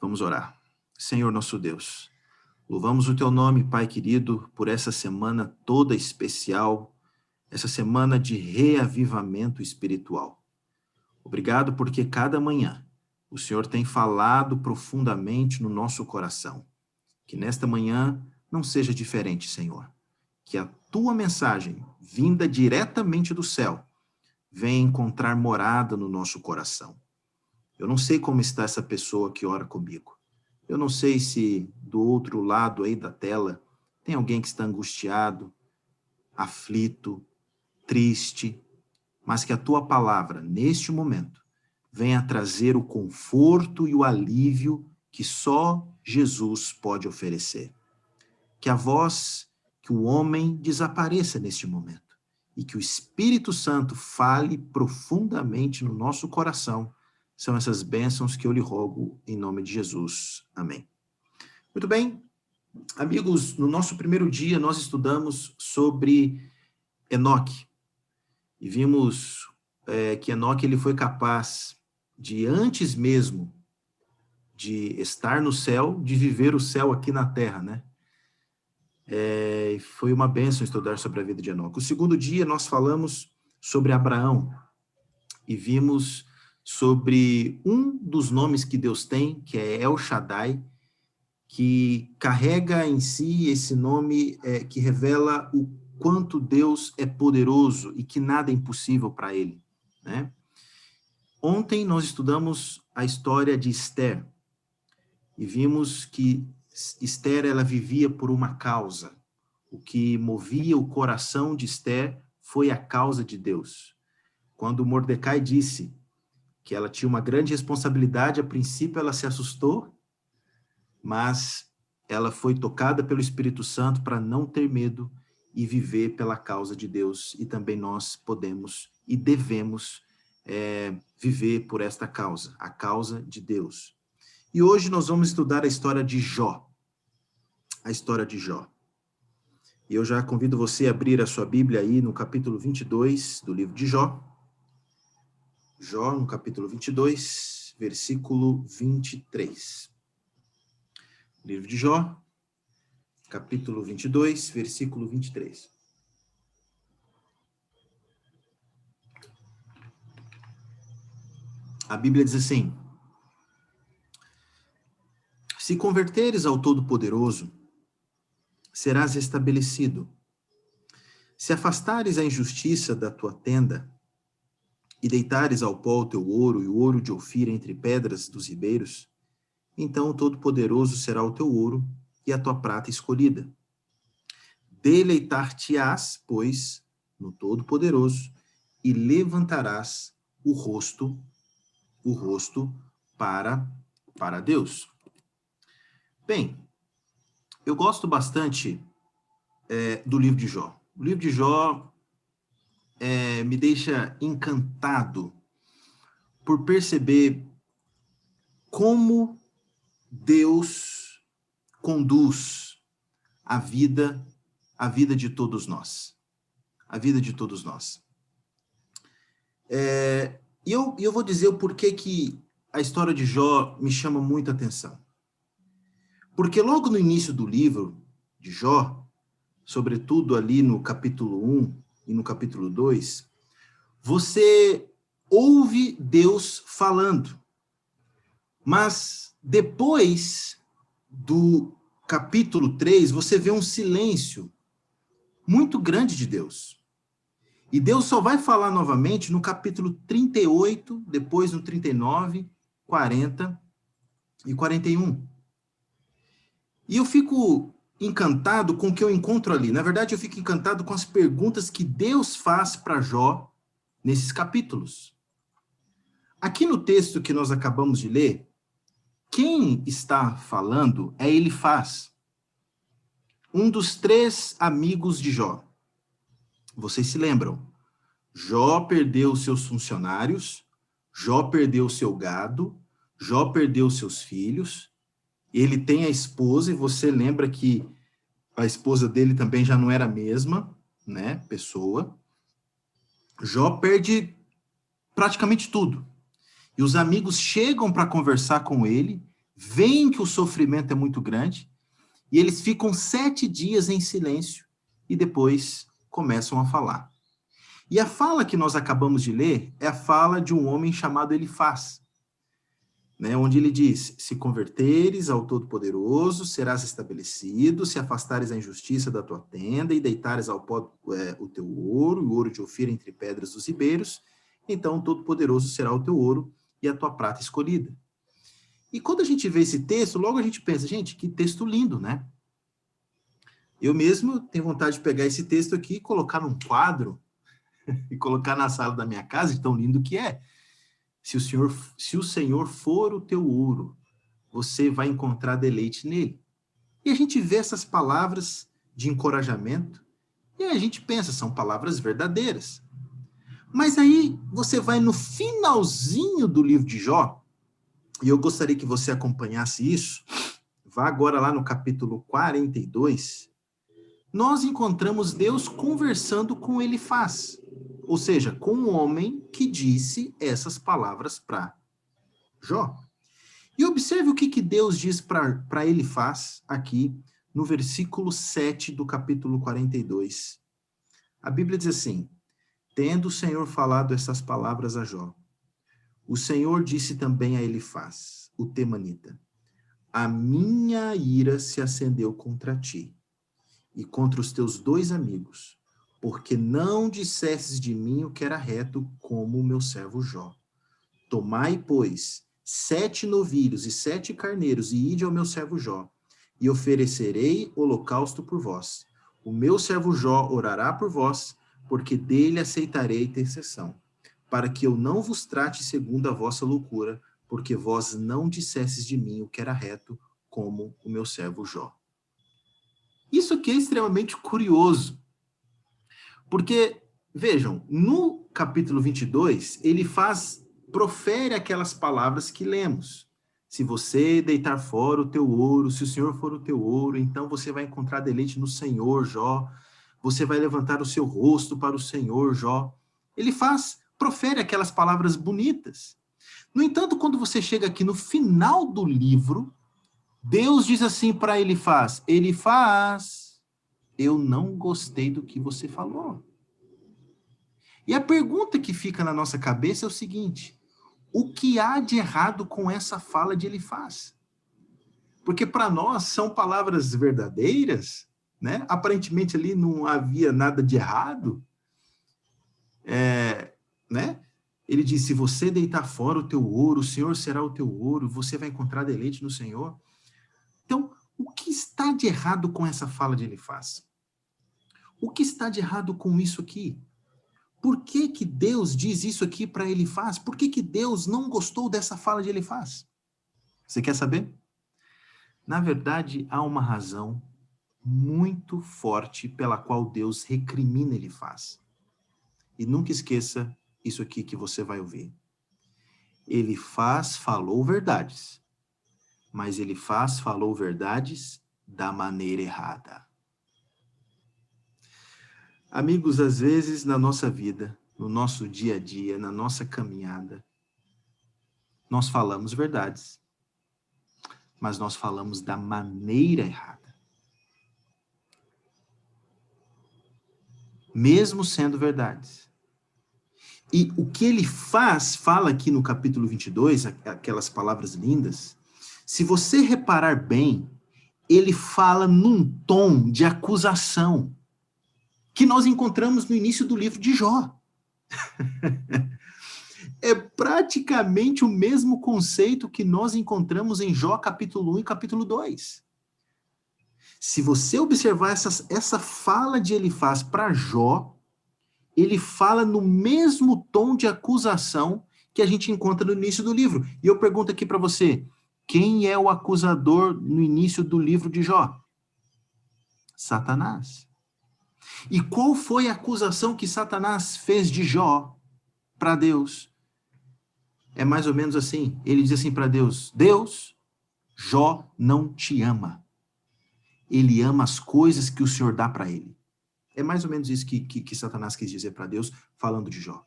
Vamos orar. Senhor nosso Deus, louvamos o teu nome, Pai querido, por essa semana toda especial, essa semana de reavivamento espiritual. Obrigado porque cada manhã o Senhor tem falado profundamente no nosso coração. Que nesta manhã não seja diferente, Senhor. Que a tua mensagem, vinda diretamente do céu, venha encontrar morada no nosso coração. Eu não sei como está essa pessoa que ora comigo. Eu não sei se do outro lado aí da tela tem alguém que está angustiado, aflito, triste, mas que a tua palavra, neste momento, venha trazer o conforto e o alívio que só Jesus pode oferecer. Que a voz, que o homem desapareça neste momento e que o Espírito Santo fale profundamente no nosso coração. São essas bênçãos que eu lhe rogo em nome de Jesus. Amém. Muito bem, amigos, no nosso primeiro dia nós estudamos sobre Enoque e vimos que Enoque ele foi capaz de, antes mesmo de estar no céu, de viver o céu aqui na terra, né? Foi uma bênção estudar sobre a vida de Enoque. O segundo dia nós falamos sobre Abraão e vimos sobre um dos nomes que Deus tem, que é El Shaddai, que carrega em si esse nome que revela o quanto Deus é poderoso e que nada é impossível para ele, né? Ontem nós estudamos a história de Esther e vimos que Esther ela vivia por uma causa. O que movia o coração de Esther foi a causa de Deus. Quando Mordecai disse que ela tinha uma grande responsabilidade, a princípio ela se assustou, mas ela foi tocada pelo Espírito Santo para não ter medo e viver pela causa de Deus. E também nós podemos e devemos viver por esta causa, a causa de Deus. E hoje nós vamos estudar a história de Jó. A história de Jó. E eu já convido você a abrir a sua Bíblia aí no capítulo 22 do livro de Jó. Jó, no capítulo 22, versículo 23. Livro de Jó, capítulo 22, versículo 23. A Bíblia diz assim: se converteres ao Todo-Poderoso, serás restabelecido. Se afastares a injustiça da tua tenda, e deitares ao pó o teu ouro e o ouro de Ofir entre pedras dos ribeiros, então o Todo-Poderoso será o teu ouro e a tua prata escolhida. Deleitar-te-ás, pois, no Todo-Poderoso, e levantarás o rosto para Deus. Bem, eu gosto bastante do livro de Jó. O livro de Jó me deixa encantado por perceber como Deus conduz a vida de todos nós. A vida de todos nós. E eu vou dizer o porquê que a história de Jó me chama muita atenção. Porque logo no início do livro de Jó, sobretudo ali no capítulo 1 e no capítulo 2, você ouve Deus falando. Mas depois do capítulo 3, você vê um silêncio muito grande de Deus. E Deus só vai falar novamente no capítulo 38, depois no 39, 40 e 41. E eu fico encantado com o que eu encontro ali. Na verdade, eu fico encantado com as perguntas que Deus faz para Jó nesses capítulos. Aqui no texto que nós acabamos de ler, quem está falando é Elifaz, um dos 3 amigos de Jó. Vocês se lembram? Jó perdeu seus funcionários, Jó perdeu seu gado, Jó perdeu seus filhos, ele tem a esposa, e você lembra que a esposa dele também já não era a mesma, né, pessoa. Jó perde praticamente tudo. E os amigos chegam para conversar com ele, veem que o sofrimento é muito grande, e eles ficam 7 dias em silêncio, e depois começam a falar. E a fala que nós acabamos de ler é a fala de um homem chamado Elifaz, né, onde ele diz: se converteres ao Todo-Poderoso, serás estabelecido, se afastares a injustiça da tua tenda e deitares ao pó o teu ouro, e o ouro de Ofir entre pedras dos ribeiros, então o Todo-Poderoso será o teu ouro e a tua prata escolhida. E quando a gente vê esse texto, logo a gente pensa, gente, que texto lindo, né? Eu mesmo tenho vontade de pegar esse texto aqui e colocar num quadro e colocar na sala da minha casa, de tão lindo que é. Se o Senhor for o teu ouro, você vai encontrar deleite nele. E a gente vê essas palavras de encorajamento e a gente pensa, são palavras verdadeiras. Mas aí você vai no finalzinho do livro de Jó, e eu gostaria que você acompanhasse isso. Vá agora lá no capítulo 42. Nós encontramos Deus conversando com Elifaz, ou seja, com um homem que disse essas palavras para Jó. E observe o que Deus diz para Elifaz aqui no versículo 7 do capítulo 42. A Bíblia diz assim: tendo o Senhor falado essas palavras a Jó, o Senhor disse também a Elifaz, o temanita: a minha ira se acendeu contra ti e contra os teus 2 amigos, porque não dissestes de mim o que era reto, como o meu servo Jó. Tomai, pois, 7 novilhos e 7 carneiros, e ide ao meu servo Jó, e oferecerei holocausto por vós. O meu servo Jó orará por vós, porque dele aceitarei intercessão, para que eu não vos trate segundo a vossa loucura, porque vós não dissestes de mim o que era reto, como o meu servo Jó. Isso aqui é extremamente curioso, porque, vejam, no capítulo 22, ele profere aquelas palavras que lemos. Se você deitar fora o teu ouro, se o Senhor for o teu ouro, então você vai encontrar deleite no Senhor, Jó. Você vai levantar o seu rosto para o Senhor, Jó. Ele profere aquelas palavras bonitas. No entanto, quando você chega aqui no final do livro, Deus diz assim para Elifaz: Elifaz, eu não gostei do que você falou. E a pergunta que fica na nossa cabeça é o seguinte: o que há de errado com essa fala de Elifaz? Porque para nós são palavras verdadeiras, né? Aparentemente ali não havia nada de errado, né? Ele diz: se você deitar fora o teu ouro, o Senhor será o teu ouro, você vai encontrar deleite no Senhor. Então, o que está de errado com essa fala de Elifaz? O que está de errado com isso aqui? Por que que Deus diz isso aqui para Elifaz? Por que que Deus não gostou dessa fala de Elifaz? Você quer saber? Na verdade, há uma razão muito forte pela qual Deus recrimina Elifaz. E nunca esqueça isso aqui que você vai ouvir. Elifaz falou verdades, mas Elifaz falou verdades da maneira errada. Amigos, às vezes na nossa vida, no nosso dia a dia, na nossa caminhada, nós falamos verdades, mas nós falamos da maneira errada. Mesmo sendo verdades. E o que ele fala aqui no capítulo 22, aquelas palavras lindas, se você reparar bem, ele fala num tom de acusação, que nós encontramos no início do livro de Jó. É praticamente o mesmo conceito que nós encontramos em Jó capítulo 1 e capítulo 2. Se você observar essa fala de Elifaz para Jó, ele fala no mesmo tom de acusação que a gente encontra no início do livro. E eu pergunto aqui para você, quem é o acusador no início do livro de Jó? Satanás. E qual foi a acusação que Satanás fez de Jó para Deus? É mais ou menos assim. Ele diz assim para Deus: Deus, Jó não te ama. Ele ama as coisas que o Senhor dá para ele. É mais ou menos isso que Satanás quis dizer para Deus, falando de Jó.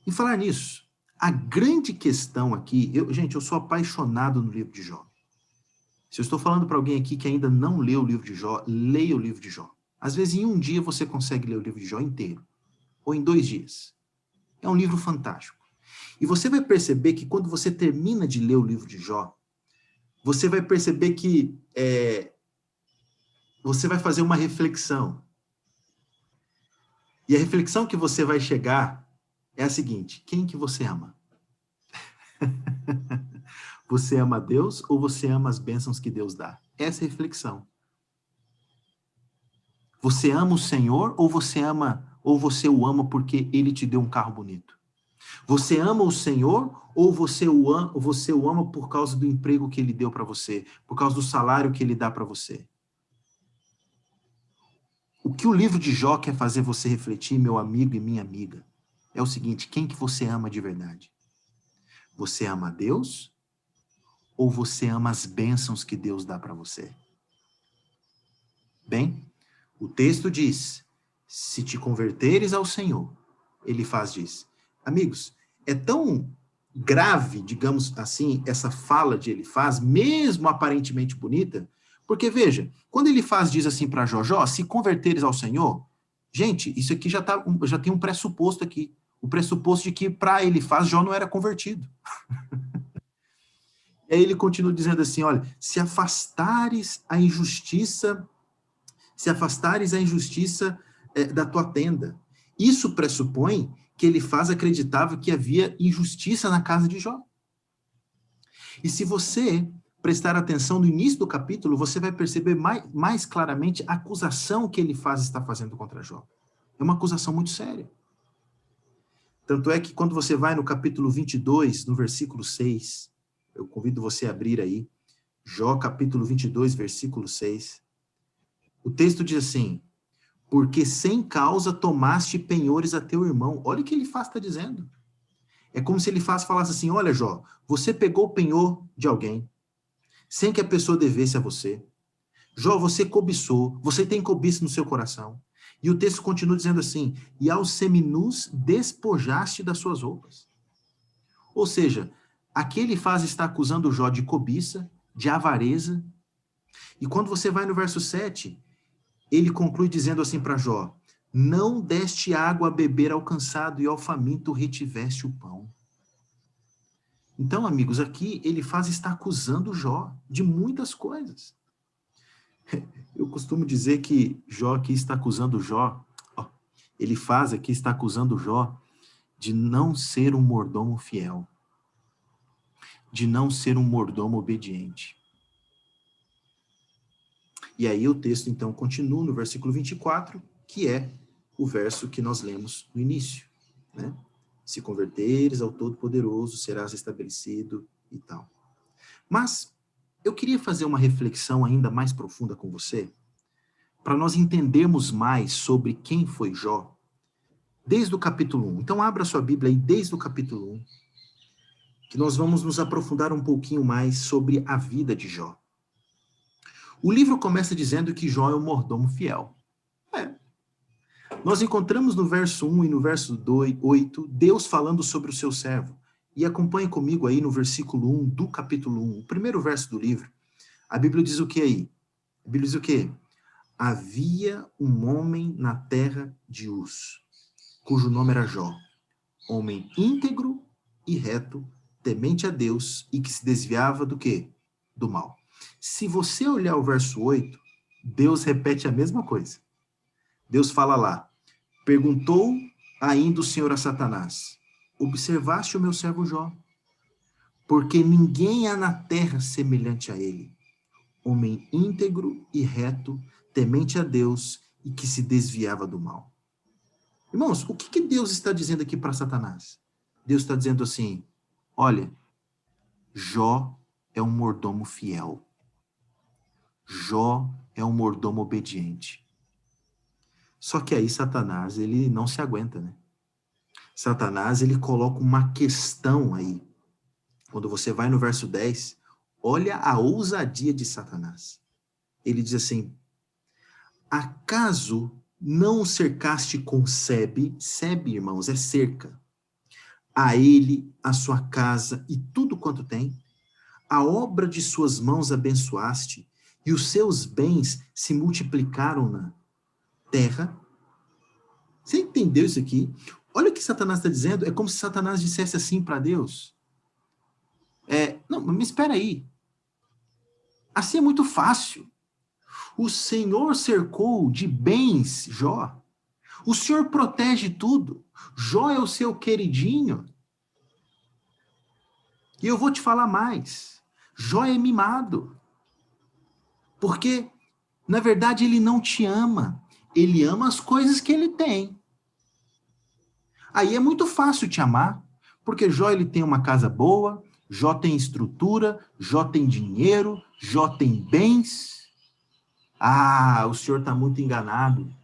E falar nisso, A grande questão aqui, gente, eu sou apaixonado no livro de Jó. Se eu estou falando para alguém aqui que ainda não leu o livro de Jó, leia o livro de Jó. Às vezes, em um dia, você consegue ler o livro de Jó inteiro. Ou em 2 dias. É um livro fantástico. E você vai perceber que quando você termina de ler o livro de Jó, você vai perceber que você vai fazer uma reflexão. E a reflexão que você vai chegar é a seguinte: quem que você ama? Você ama Deus ou você ama as bênçãos que Deus dá? Essa é a reflexão. Você ama o Senhor ou você o ama porque ele te deu um carro bonito? Você ama o Senhor ou você o ama por causa do emprego que ele deu para você, por causa do salário que ele dá para você? O que o livro de Jó quer fazer você refletir, meu amigo e minha amiga, é o seguinte: quem que você ama de verdade? Você ama a Deus ou você ama as bênçãos que Deus dá para você? Bem, o texto diz: se te converteres ao Senhor, ele diz. Amigos, é tão grave, digamos assim, essa fala de Elifaz, mesmo aparentemente bonita, porque veja, quando Elifaz diz assim para Jó, se converteres ao Senhor, gente, isso aqui já tem um pressuposto aqui, o pressuposto de que para Elifaz Jó não era convertido. E aí ele continua dizendo assim, olha, se afastares a injustiça da tua tenda. Isso pressupõe que Elifaz acreditava que havia injustiça na casa de Jó. E se você prestar atenção no início do capítulo, você vai perceber mais claramente a acusação que Elifaz está fazendo contra Jó. É uma acusação muito séria. Tanto é que quando você vai no capítulo 22, no versículo 6, eu convido você a abrir aí, Jó capítulo 22, versículo 6, o texto diz assim: porque sem causa tomaste penhores a teu irmão. Olha o que Elifaz está dizendo. É como se Elifaz falasse assim, olha Jó, você pegou o penhor de alguém, sem que a pessoa devesse a você. Jó, você cobiçou, você tem cobiça no seu coração. E o texto continua dizendo assim, e aos seminus despojaste das suas roupas. Ou seja, aqui Elifaz está acusando Jó de cobiça, de avareza. E quando você vai no verso 7, ele conclui dizendo assim para Jó, não deste água a beber ao cansado e ao faminto retiveste o pão. Então, amigos, aqui Elifaz está acusando Jó de muitas coisas. Eu costumo dizer que Jó aqui está acusando Jó, Elifaz aqui está acusando Jó de não ser um mordomo fiel, de não ser um mordomo obediente. E aí o texto então continua no versículo 24, que é o verso que nós lemos no início, né? Se converteres ao Todo-Poderoso, serás estabelecido e tal. Mas eu queria fazer uma reflexão ainda mais profunda com você, para nós entendermos mais sobre quem foi Jó, desde o capítulo 1. Então abra sua Bíblia aí desde o capítulo 1, que nós vamos nos aprofundar um pouquinho mais sobre a vida de Jó. O livro começa dizendo que Jó é um mordomo fiel. Nós encontramos no verso 1 e no verso 8, Deus falando sobre o seu servo. E acompanhe comigo aí no versículo 1 do capítulo 1, o primeiro verso do livro. A Bíblia diz o que aí? A Bíblia diz o quê? Havia um homem na terra de Uz, cujo nome era Jó, homem íntegro e reto, temente a Deus e que se desviava do quê? Do mal. Se você olhar o verso 8, Deus repete a mesma coisa. Deus fala lá, perguntou ainda o Senhor a Satanás, observaste o meu servo Jó? Porque ninguém há na terra semelhante a ele, homem íntegro e reto, temente a Deus e que se desviava do mal. Irmãos, o que Deus está dizendo aqui para Satanás? Deus está dizendo assim, olha, Jó é um mordomo fiel. Jó é um mordomo obediente. Só que aí Satanás, ele não se aguenta, né? Satanás, ele coloca uma questão aí. Quando você vai no verso 10, olha a ousadia de Satanás. Ele diz assim, acaso não o cercaste com sebe? Sebe, irmãos, é cerca. a ele, a sua casa e tudo quanto tem. A obra de suas mãos abençoaste, e os seus bens se multiplicaram na terra. Você entendeu isso aqui? Olha o que Satanás está dizendo. É como se Satanás dissesse assim para Deus. Não, mas espera aí. Assim é muito fácil. O Senhor cercou de bens Jó. O Senhor protege tudo. Jó é o seu queridinho. E eu vou te falar mais. Jó é mimado. Porque, na verdade, ele não te ama. Ele ama as coisas que ele tem. Aí é muito fácil te amar. Porque Jó ele tem uma casa boa, Jó tem estrutura, Jó tem dinheiro, Jó tem bens. Ah, o senhor está muito enganado.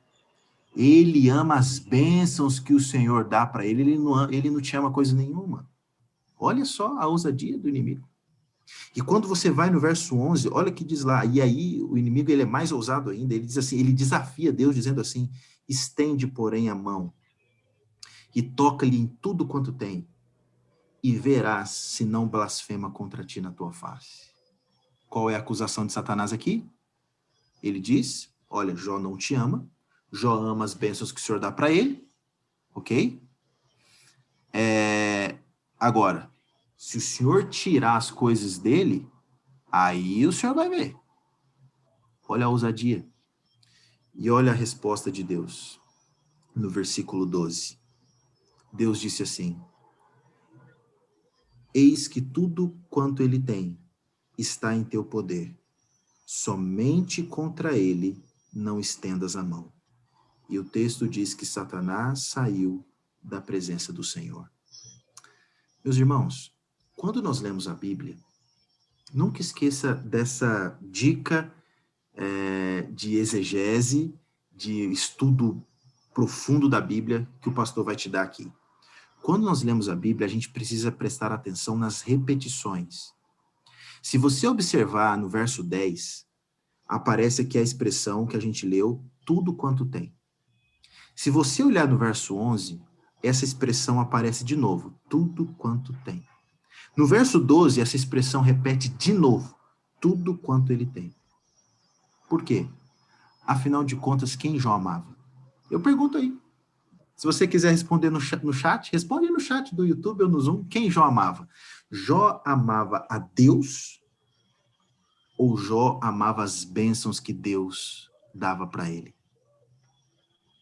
Ele ama as bênçãos que o Senhor dá para ele, ele não te ama coisa nenhuma. Olha só a ousadia do inimigo. E quando você vai no verso 11, olha o que diz lá, e aí o inimigo ele é mais ousado ainda, ele diz assim, ele desafia Deus dizendo assim, estende, porém, a mão e toca-lhe em tudo quanto tem, e verás se não blasfema contra ti na tua face. Qual é a acusação de Satanás aqui? Ele diz, olha, Jó não te ama, Jó ama as bênçãos que o Senhor dá para ele, ok? Agora, se o Senhor tirar as coisas dele, aí o Senhor vai ver. Olha a ousadia. E olha a resposta de Deus, no versículo 12. Deus disse assim, eis que tudo quanto ele tem está em teu poder. Somente contra ele não estendas a mão. E o texto diz que Satanás saiu da presença do Senhor. Meus irmãos, quando nós lemos a Bíblia, nunca esqueça dessa dica de exegese, de estudo profundo da Bíblia que o pastor vai te dar aqui. Quando nós lemos a Bíblia, a gente precisa prestar atenção nas repetições. Se você observar no verso 10, aparece aqui a expressão que a gente leu, tudo quanto tem. Se você olhar no verso 11, essa expressão aparece de novo, tudo quanto tem. No verso 12, essa expressão repete de novo, tudo quanto ele tem. Por quê? Afinal de contas, quem Jó amava? Eu pergunto aí. Se você quiser responder no chat, responde no chat do YouTube ou no Zoom, quem Jó amava? Jó amava a Deus ou Jó amava as bênçãos que Deus dava para ele?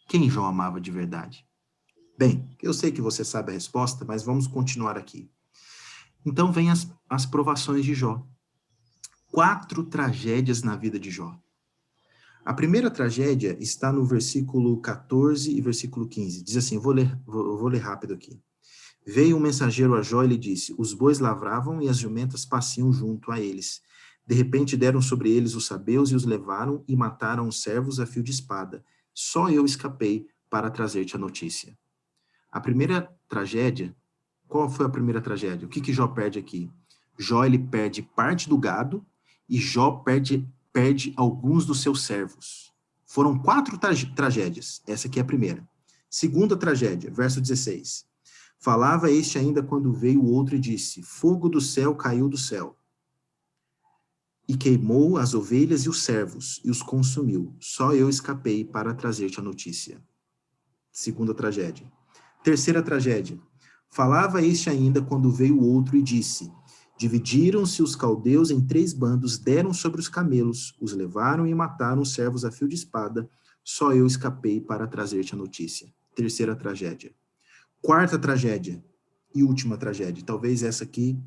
Quem Jó amava de verdade? Bem, eu sei que você sabe a resposta, mas vamos continuar aqui. Então vem as provações de Jó. 4 tragédias na vida de Jó. A primeira tragédia está no versículo 14 e versículo 15. Diz assim, eu vou ler rápido aqui. Veio um mensageiro a Jó e lhe disse, os bois lavravam e as jumentas passiam junto a eles. De repente deram sobre eles os sabeus e os levaram e mataram os servos a fio de espada. Só eu escapei para trazer-te a notícia. A primeira tragédia, qual foi a primeira tragédia? O que Jó perde aqui? Jó ele perde parte do gado e Jó perde alguns dos seus servos. Foram 4 tragédias. Essa aqui é a primeira. Segunda tragédia, verso 16. Falava este ainda quando veio o outro e disse, fogo do céu caiu do céu e queimou as ovelhas e os servos e os consumiu. Só eu escapei para trazer-te a notícia. Segunda tragédia. Terceira tragédia. Falava este ainda quando veio o outro e disse, dividiram-se os caldeus em 3 bandos, deram sobre os camelos, os levaram e mataram os servos a fio de espada, só eu escapei para trazer-te a notícia. Terceira tragédia. Quarta tragédia e última tragédia, talvez essa aqui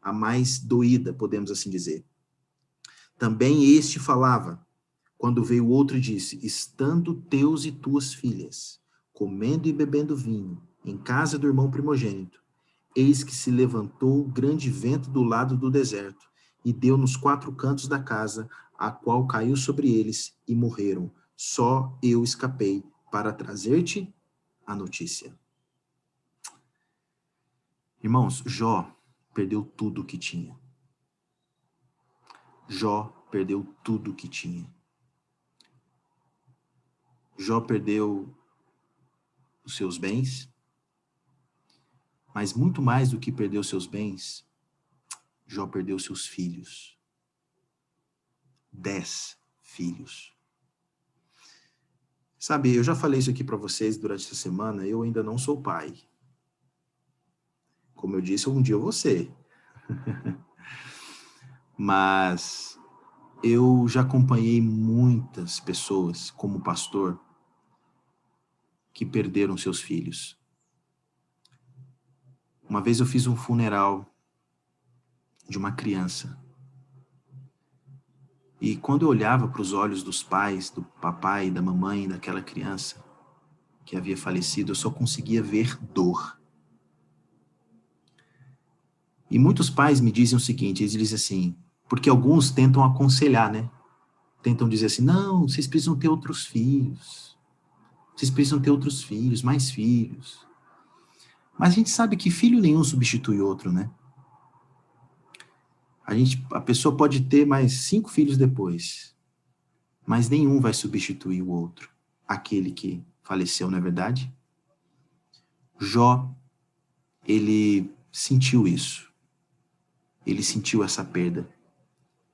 a mais doída, podemos assim dizer. Também este falava, quando veio o outro e disse, estando teus e tuas filhas, comendo e bebendo vinho, em casa do irmão primogênito, eis que se levantou grande vento do lado do deserto, e deu nos 4 cantos da casa, a qual caiu sobre eles, e morreram. Só eu escapei para trazer-te a notícia. Irmãos, Jó perdeu tudo o que tinha. Jó perdeu tudo o que tinha. Jó perdeu os seus bens. Mas muito mais do que perder os seus bens, Jó perdeu seus filhos. 10 filhos. Sabe, eu já falei isso aqui para vocês durante essa semana, eu ainda não sou pai. Como eu disse, um dia eu vou ser. Mas eu já acompanhei muitas pessoas, como pastor, que perderam seus filhos. Uma vez eu fiz um funeral de uma criança. E quando eu olhava para os olhos dos pais, do papai, da mamãe, daquela criança que havia falecido, eu só conseguia ver dor. E muitos pais me dizem o seguinte, eles dizem assim, porque alguns tentam aconselhar, né? Tentam dizer assim, não, vocês precisam ter outros filhos. Vocês precisam ter outros filhos, mais filhos. Mas a gente sabe que filho nenhum substitui outro, né? A pessoa pode ter mais 5 filhos depois, mas nenhum vai substituir o outro. Aquele que faleceu, não é verdade? Jó, ele sentiu isso. Ele sentiu essa perda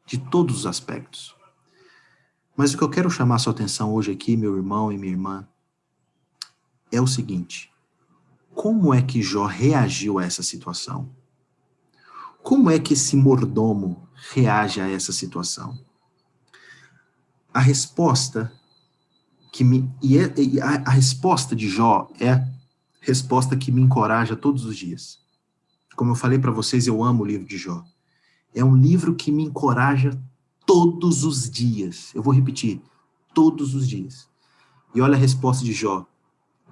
de todos os aspectos. Mas o que eu quero chamar a sua atenção hoje aqui, meu irmão e minha irmã, é o seguinte: como é que Jó reagiu a essa situação? Como é que esse mordomo reage a essa situação? A resposta a resposta de Jó é a resposta que me encoraja todos os dias. Como eu falei para vocês, eu amo o livro de Jó. É um livro que me encoraja todos os dias. Eu vou repetir, todos os dias. E olha a resposta de Jó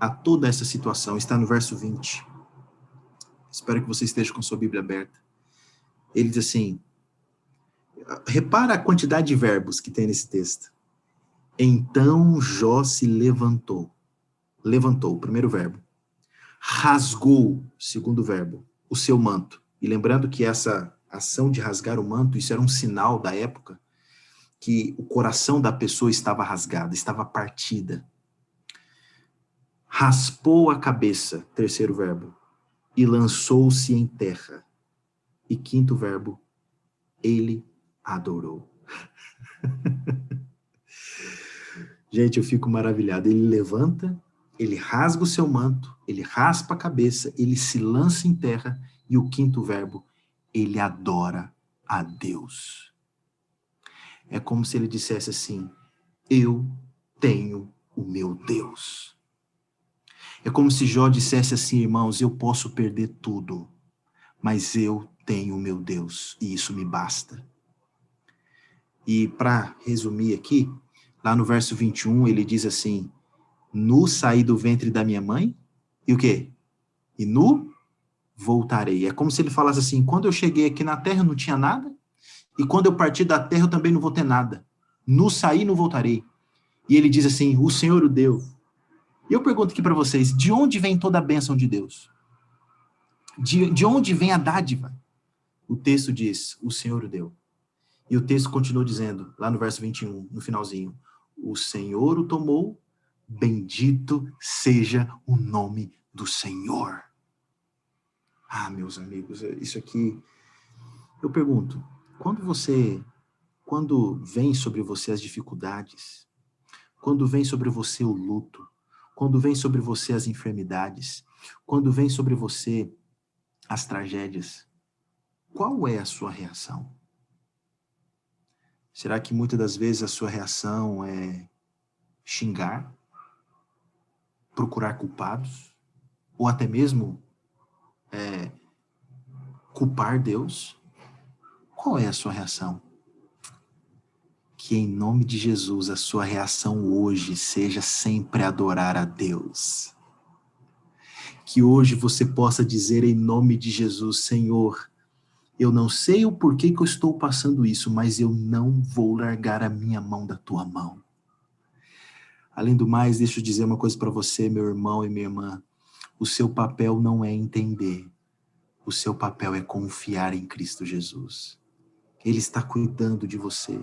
a toda essa situação. Está no verso 20. Espero que você esteja com sua Bíblia aberta. Ele diz assim, repara a quantidade de verbos que tem nesse texto. Então Jó se levantou. Levantou, primeiro verbo. Rasgou, segundo verbo, o seu manto. E lembrando que essa ação de rasgar o manto, isso era um sinal da época que o coração da pessoa estava rasgado, estava partida. Raspou a cabeça, terceiro verbo, e lançou-se em terra. E quinto verbo, ele adorou. Gente, eu fico maravilhado. Ele levanta, ele rasga o seu manto, ele raspa a cabeça, ele se lança em terra, e o quinto verbo, ele adora a Deus. É como se ele dissesse assim, eu tenho o meu Deus. É como se Jó dissesse assim, irmãos, eu posso perder tudo, mas eu tenho o meu Deus, e isso me basta. E para resumir aqui, lá no verso 21, ele diz assim, nu saí do ventre da minha mãe, e o quê? E nu voltarei. É como se ele falasse assim, quando eu cheguei aqui na terra eu não tinha nada, e quando eu partir da terra eu também não vou ter nada. Nu saí e não voltarei. E ele diz assim, o Senhor o deu. E eu pergunto aqui para vocês, de onde vem toda a bênção de Deus? De onde vem a dádiva? O texto diz, o Senhor o deu. E o texto continua dizendo, lá no verso 21, no finalzinho, o Senhor o tomou, bendito seja o nome do Senhor. Ah, meus amigos, isso aqui, eu pergunto, quando vem sobre você as dificuldades, quando vem sobre você o luto, quando vem sobre você as enfermidades, quando vem sobre você as tragédias, qual é a sua reação? Será que muitas das vezes a sua reação é xingar, procurar culpados, ou até mesmo culpar Deus? Qual é a sua reação? Que em nome de Jesus a sua reação hoje seja sempre adorar a Deus. Que hoje você possa dizer em nome de Jesus, Senhor, eu não sei o porquê que eu estou passando isso, mas eu não vou largar a minha mão da tua mão. Além do mais, deixa eu dizer uma coisa para você, meu irmão e minha irmã. O seu papel não é entender. O seu papel é confiar em Cristo Jesus. Ele está cuidando de você.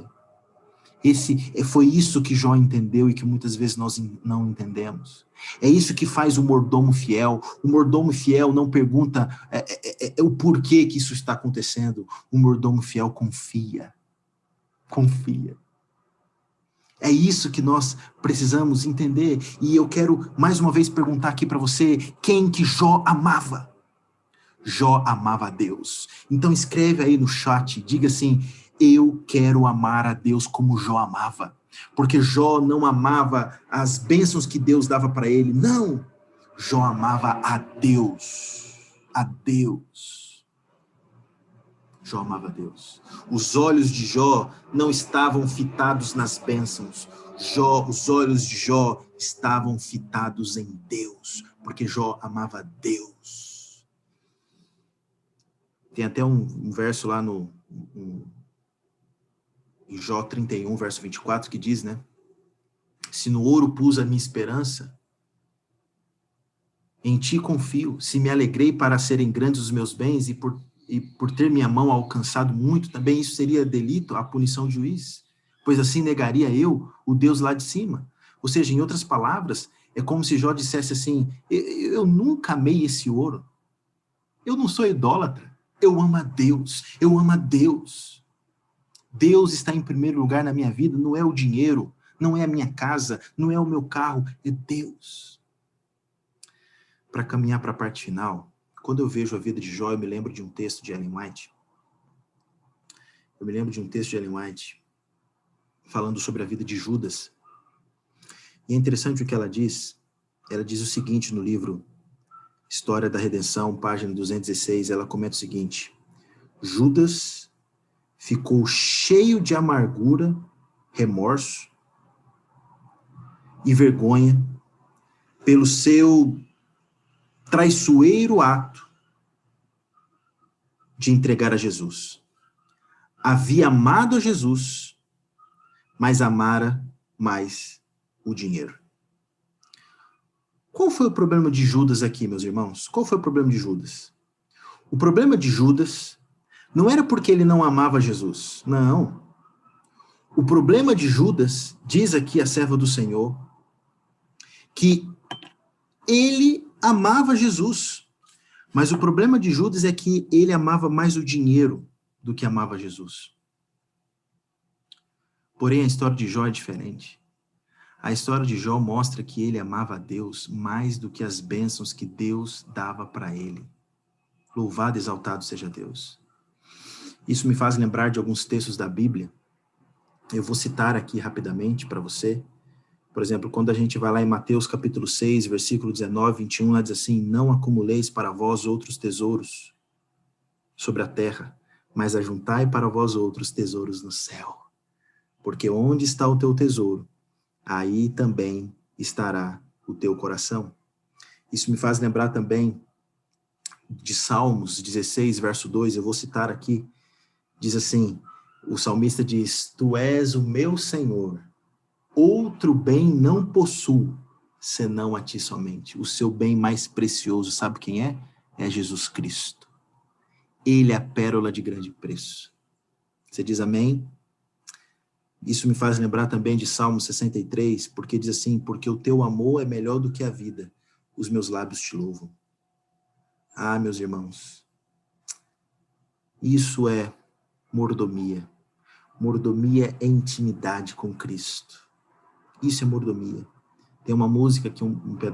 Foi isso que Jó entendeu e que muitas vezes nós não entendemos. É isso que faz o mordomo fiel. O mordomo fiel não pergunta o porquê que isso está acontecendo. O mordomo fiel confia. Confia. É isso que nós precisamos entender. E eu quero mais uma vez perguntar aqui para você, quem que Jó amava? Jó amava a Deus. Então escreve aí no chat, diga assim, eu quero amar a Deus como Jó amava. Porque Jó não amava as bênçãos que Deus dava para ele. Não! Jó amava a Deus. A Deus. Jó amava a Deus. Os olhos de Jó não estavam fitados nas bênçãos. Os olhos de Jó estavam fitados em Deus. Porque Jó amava a Deus. Tem até um verso lá em Jó 31, verso 24, que diz, né? Se no ouro pus a minha esperança, em ti confio. Se me alegrei para serem grandes os meus bens e por ter minha mão alcançado muito, também isso seria delito, a punição do juiz. Pois assim negaria eu o Deus lá de cima. Ou seja, em outras palavras, é como se Jó dissesse assim, eu nunca amei esse ouro. Eu não sou idólatra. Eu amo a Deus. Eu amo a Deus. Deus está em primeiro lugar na minha vida, não é o dinheiro, não é a minha casa, não é o meu carro, é Deus. Para caminhar para a parte final, quando eu vejo a vida de Jó, eu me lembro de um texto de Ellen White. Falando sobre a vida de Judas. E é interessante o que ela diz. Ela diz o seguinte no livro História da Redenção, página 216, ela comenta o seguinte: Judas ficou cheio de amargura, remorso e vergonha pelo seu traiçoeiro ato de entregar a Jesus. Havia amado a Jesus, mas amara mais o dinheiro. Qual foi o problema de Judas aqui, meus irmãos? Qual foi o problema de Judas? O problema de Judas não era porque ele não amava Jesus. Não. O problema de Judas, diz aqui a serva do Senhor, que ele amava Jesus. Mas o problema de Judas é que ele amava mais o dinheiro do que amava Jesus. Porém, a história de Jó é diferente. A história de Jó mostra que ele amava a Deus mais do que as bênçãos que Deus dava para ele. Louvado e exaltado seja Deus. Isso me faz lembrar de alguns textos da Bíblia. Eu vou citar aqui rapidamente para você. Por exemplo, quando a gente vai lá em Mateus capítulo 6, versículo 19, 21, lá diz assim, não acumuleis para vós outros tesouros sobre a terra, mas ajuntai para vós outros tesouros no céu. Porque onde está o teu tesouro, aí também estará o teu coração. Isso me faz lembrar também de Salmos 16, verso 2, eu vou citar aqui, diz assim, o salmista diz, tu és o meu Senhor, outro bem não possuo, senão a ti somente. O seu bem mais precioso, sabe quem é? É Jesus Cristo. Ele é a pérola de grande preço. Você diz amém? Isso me faz lembrar também de Salmo 63, porque diz assim, porque o teu amor é melhor do que a vida, os meus lábios te louvam. Ah, meus irmãos, isso é mordomia. Mordomia é intimidade com Cristo. Isso é mordomia. Tem uma música,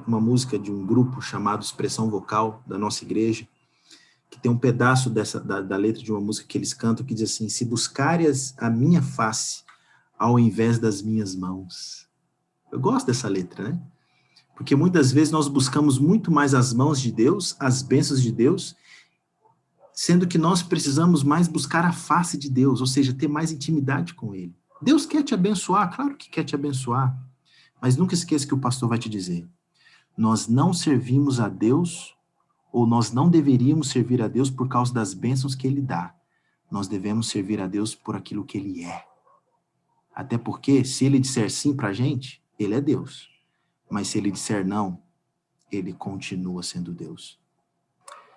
uma música de um grupo chamado Expressão Vocal, da nossa igreja, que tem um pedaço da letra de uma música que eles cantam, que diz assim, se buscares a minha face, ao invés das minhas mãos. Eu gosto dessa letra, né? Porque muitas vezes nós buscamos muito mais as mãos de Deus, as bênçãos de Deus, sendo que nós precisamos mais buscar a face de Deus, ou seja, ter mais intimidade com Ele. Deus quer te abençoar, claro que quer te abençoar, mas nunca esqueça que o pastor vai te dizer, nós não servimos a Deus, ou nós não deveríamos servir a Deus por causa das bênçãos que Ele dá. Nós devemos servir a Deus por aquilo que Ele é. Até porque, se Ele disser sim para a gente, Ele é Deus. Mas se Ele disser não, Ele continua sendo Deus.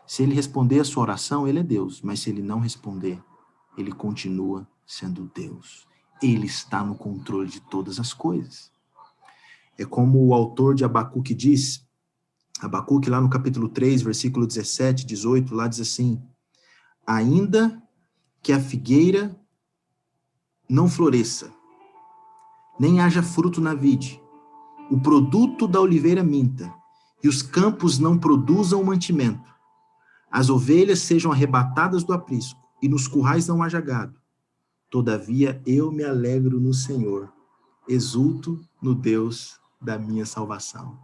Se Ele responder a sua oração, Ele é Deus. Mas se Ele não responder, Ele continua sendo Deus. Ele está no controle de todas as coisas. É como o autor de Abacuque diz, Abacuque lá no capítulo 3, versículo 17, 18, lá diz assim: ainda que a figueira não floresça, nem haja fruto na vide, o produto da oliveira minta, e os campos não produzam mantimento, as ovelhas sejam arrebatadas do aprisco, e nos currais não haja gado. Todavia eu me alegro no Senhor, exulto no Deus da minha salvação.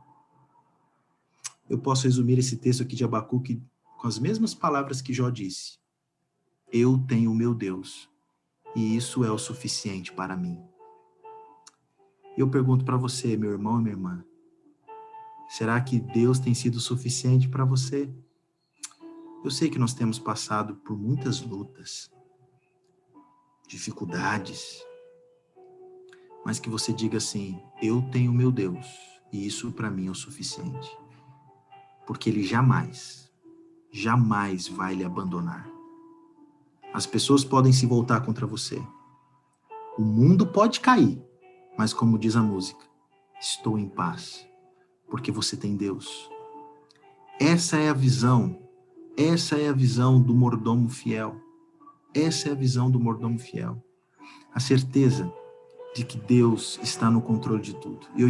Eu posso resumir esse texto aqui de Abacuque com as mesmas palavras que Jó disse. Eu tenho o meu Deus, e isso é o suficiente para mim. Eu pergunto para você, meu irmão e minha irmã, será que Deus tem sido suficiente para você? Eu sei que nós temos passado por muitas lutas, dificuldades, mas que você diga assim: eu tenho o meu Deus, e isso para mim é o suficiente. Porque Ele jamais vai lhe abandonar. As pessoas podem se voltar contra você. O mundo pode cair, mas como diz a música, estou em paz, porque você tem Deus. Essa é a visão do mordomo fiel. Essa é a visão do mordomo fiel. A certeza de que Deus está no controle de tudo. E eu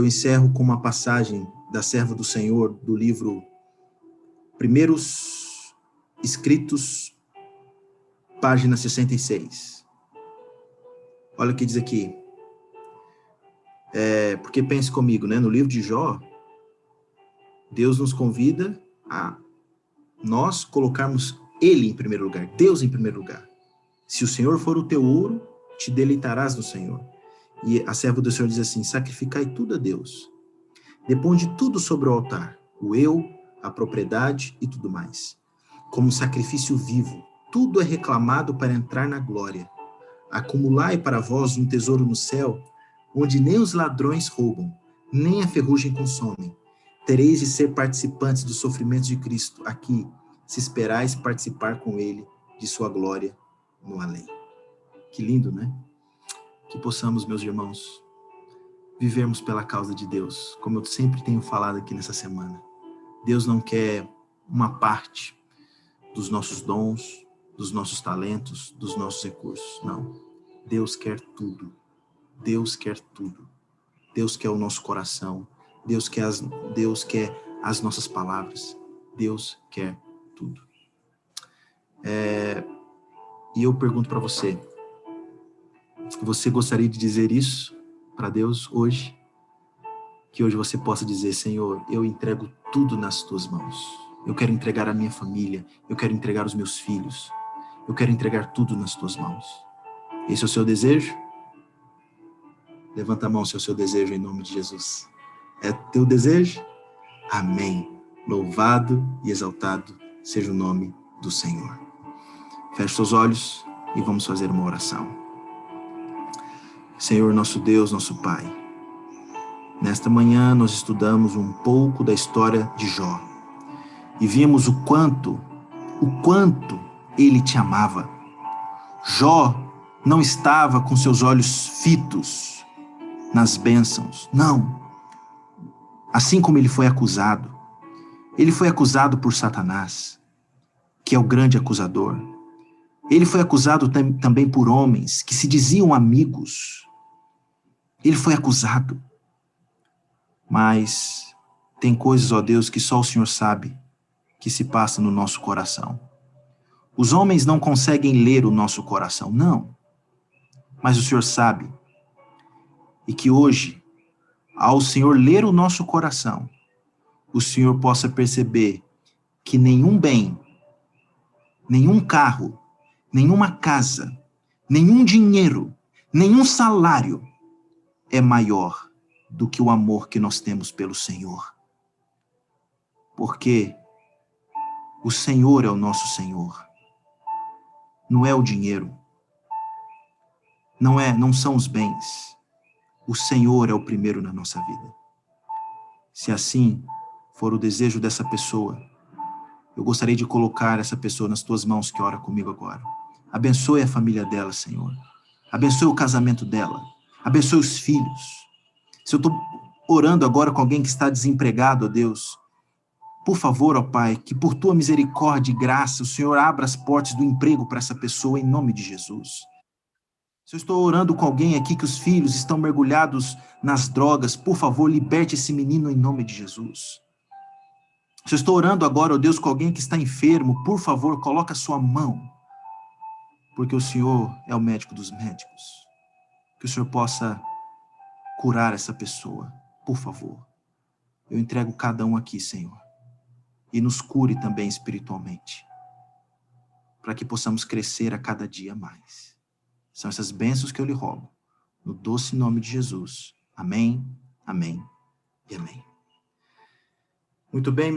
encerro com uma passagem da serva do Senhor, do livro Primeiros Escritos, página 66. Olha o que diz aqui. Porque pense comigo, né? No livro de Jó, Deus nos convida a nós colocarmos Ele em primeiro lugar, Deus em primeiro lugar. Se o Senhor for o teu ouro, te deleitarás no Senhor. E a serva do Senhor diz assim: sacrificai tudo a Deus. Deponde tudo sobre o altar, o eu, a propriedade e tudo mais. Como sacrifício vivo, tudo é reclamado para entrar na glória. Acumulai para vós um tesouro no céu, onde nem os ladrões roubam, nem a ferrugem consomem. Tereis de ser participantes dos sofrimentos de Cristo aqui, se esperais participar com Ele de sua glória no além. Que lindo, né? Que possamos, meus irmãos, vivermos pela causa de Deus, como eu sempre tenho falado aqui nessa semana. Deus não quer uma parte dos nossos dons, dos nossos talentos, dos nossos recursos. Não. Deus quer tudo. Deus quer tudo. Deus quer o nosso coração. Deus quer as nossas palavras. Deus quer tudo. E eu pergunto para você, você gostaria de dizer isso para Deus hoje? Que hoje você possa dizer: Senhor, eu entrego tudo nas tuas mãos. Eu quero entregar a minha família, eu quero entregar os meus filhos, eu quero entregar tudo nas tuas mãos. Esse é o seu desejo? Levanta a mão se é o seu desejo em nome de Jesus. É teu desejo? Amém. Louvado e exaltado seja o nome do Senhor. Feche seus olhos e vamos fazer uma oração. Senhor, nosso Deus, nosso Pai, nesta manhã nós estudamos um pouco da história de Jó e vimos o quanto ele te amava. Jó não estava com seus olhos fitos nas bênçãos, não. Assim como ele foi acusado por Satanás, que é o grande acusador. Ele foi acusado também por homens que se diziam amigos. Ele foi acusado. Mas tem coisas, ó Deus, que só o Senhor sabe que se passa no nosso coração. Os homens não conseguem ler o nosso coração, não. Mas o Senhor sabe. E que hoje, ao Senhor ler o nosso coração, o Senhor possa perceber que nenhum bem, nenhum carro, nenhuma casa, nenhum dinheiro, nenhum salário é maior do que o amor que nós temos pelo Senhor. Porque o Senhor é o nosso Senhor. Não é o dinheiro. Não são os bens. O Senhor é o primeiro na nossa vida. Se assim for o desejo dessa pessoa, eu gostaria de colocar essa pessoa nas tuas mãos que ora comigo agora. Abençoe a família dela, Senhor. Abençoe o casamento dela. Abençoe os filhos. Se eu estou orando agora com alguém que está desempregado, ó Deus, por favor, ó Pai, que por tua misericórdia e graça o Senhor abra as portas do emprego para essa pessoa em nome de Jesus. Se eu estou orando com alguém aqui que os filhos estão mergulhados nas drogas, por favor, liberte esse menino em nome de Jesus. Se eu estou orando agora, ó Deus, com alguém que está enfermo, por favor, coloca a sua mão, porque o Senhor é o médico dos médicos. Que o Senhor possa curar essa pessoa, por favor. Eu entrego cada um aqui, Senhor, e nos cure também espiritualmente, para que possamos crescer a cada dia mais. São essas bênçãos que eu lhe rogo, no doce nome de Jesus. Amém, amém e amém. Muito bem,